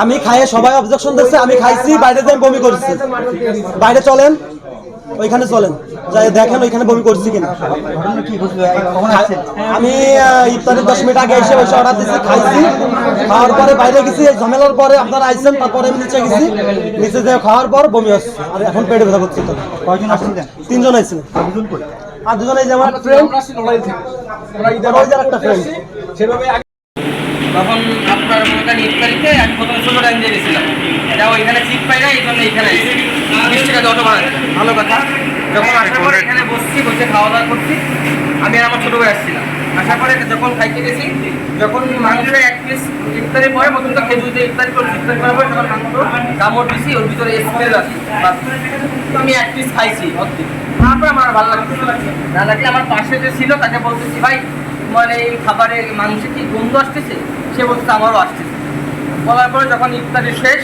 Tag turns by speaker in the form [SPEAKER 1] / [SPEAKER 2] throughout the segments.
[SPEAKER 1] আমি খাইয়ে সবাই অবজেকশন দিচ্ছে, আমি খাইছি, বাইরে যাই বমি করছি। বাইরে চলেন, ওইখানে চলেন, যাই দেখেন ওইখানে বমি করছি কিনা। আমি ইফতারের 10 মিনিট আগে এসে ওই অর্ডার দিচ্ছি, খাইছি, খাওয়ার পরে বাইরে গেছি, ঝামেলার পরে আপনারা আইসেন, তারপরে আমি নিচে গেছি, নিচে যে খাওয়ার পর বমি হচ্ছে, আর এখন পেটে ব্যথা করছে। তো কয়জন আসছিলেন? 3 জন আইছিলেন। আর 2 জন এই যে আমার ফ্রেন্ড, একটা ফ্রেন্ড।
[SPEAKER 2] তখন আপনার মনে ইফতারিতে এক প্রথমে ছোটো টাইম দিয়ে গেছিলাম, এটা ওইখানে সিট পাই না, এই জন্য এইখানে 20 টাকা অটো ভাড়া। ভালো কথা। যখন আসার পরে এখানে বসে খাওয়া দাওয়া করছি, আমি আর আমার ছোটো ভাই আসছিলাম। আসার পরে যখন খাইতে গেছি, যখন মাংসের এক পিস ইফতারের পরে প্রথম তো খেজুর দিয়ে ইফতারি করছি, ইফতারি করার পরে যখন মাংস কামড় দিছি, ওর ভিতরে স্মেল আছে, তো আমি এক পিস খাইছি অর্ধেক। তারপরে আমার ভালো লাগছে না, লাগলে আমার পাশে যে ছিল তাকে বলতেছি, ভাই মানে এই খাবারের মাংসে কি গন্ধ আসতেছে? সে বলতে আমারও আসতেছে। বলার পরে যখন ইফতারি শেষ,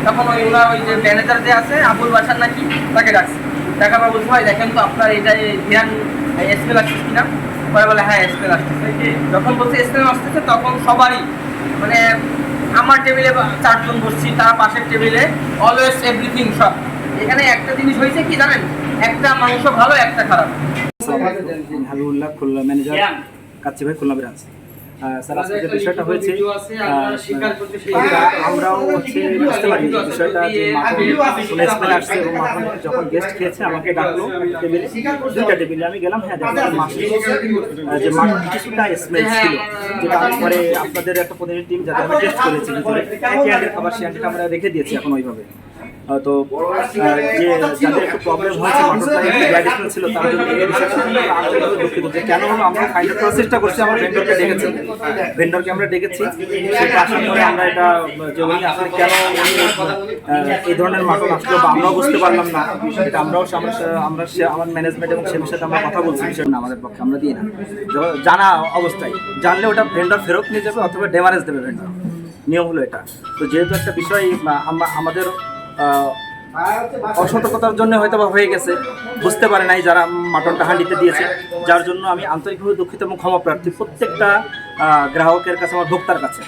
[SPEAKER 2] তখন ওই যে ম্যানেজার যে আছে আবুল বাসার নাকি, তাকে ডাকছে। দেখার পর বলছি, ভাই দেখেন তো আপনার এটা ধ্যান স্মেল আসতেছে কিনা? পরে বলে হ্যাঁ স্মেল আসতেছে। যখন বলছে স্মেল আসতেছে, তখন সবারই মানে আমার টেবিলে 4 জন বসছি, তার পাশের টেবিলে অলওয়েজ এভরিথিং সব। এখানে একটা জিনিস হয়েছে কি জানেন, একটা মাংস ভালো, একটা খারাপ।
[SPEAKER 3] হাবিবুল্লাহ, খুলনা ম্যানেজার, কাচ্চি ভাই, খুলনা ব্রাঞ্চ। স্যার, আজকে যে বিষয়টা হয়েছে, আমরাও বুঝতে পারি বিষয়টা, যে স্মেল আসছে এবং যখন গেস্ট খেয়েছে আমাকে ডাকলো টেবিলে, 2টা টেবিলে আমি গেলাম। হ্যাঁ, যে মাংস কিছুটা স্মেল ছিল, যেটা পরে আপনাদের একটা প্রতিনিধি টিম যাতে আমরা টেস্ট করেছি, ভিতরে একই আগের খাবার সে আগেটা আমরা রেখে দিয়েছি এখন ওইভাবে। তো যে যাদের একটু প্রবলেম হয়েছে, মাংসটা একটু গ্যাডিশনাল ছিল, তার জন্য এই বিষয়টা আন্তরিকভাবে দুঃখিত। যে কেন হলো, আমরা ফাইন্ড আউট করার চেষ্টা করছি, আমরা ভেন্ডরকে আমরা ডেকেছি। সেটা আসার পরে আমরা এটা যে উনি আসলে কেন এই ধরনের মাটন আসলো বা আমরাও বুঝতে পারলাম না, এটা আমরাও আমার ম্যানেজমেন্ট এবং সেমির সাথে আমরা কথা বলছি। বিষয়টা আমাদের পক্ষে আমরা দিই না, জানা অবস্থায়। জানলে ওটা ভেন্ডর ফেরত নিয়ে যাবে অথবা ড্যামারেজ দেবে ভেন্ডর, নিয়ম হলো এটা। তো যেহেতু একটা বিষয় আমাদের অসতর্কতার জন্য হয়তো বা হয়ে গেছে, বুঝতে পারে নাই যারা মাটনটা হাঁডিতে দিয়েছে, যার জন্য আমি আন্তরিকভাবে দুঃখিত এবং ক্ষমা প্রার্থী প্রত্যেকটা গ্রাহকের কাছে, আমার ভোক্তার কাছে।